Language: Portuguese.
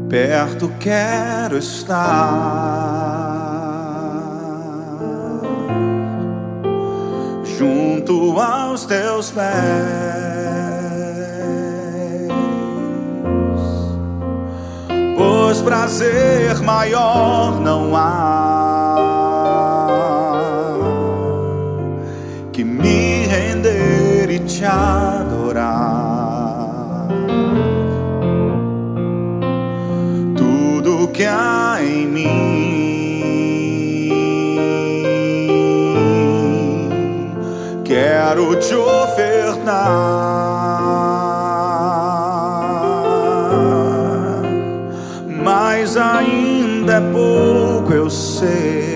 perto quero estar, junto aos teus pés, pois prazer maior não há que me render e te adorar. Tudo que há em mim quero te ofertar, mas ainda é pouco, eu sei.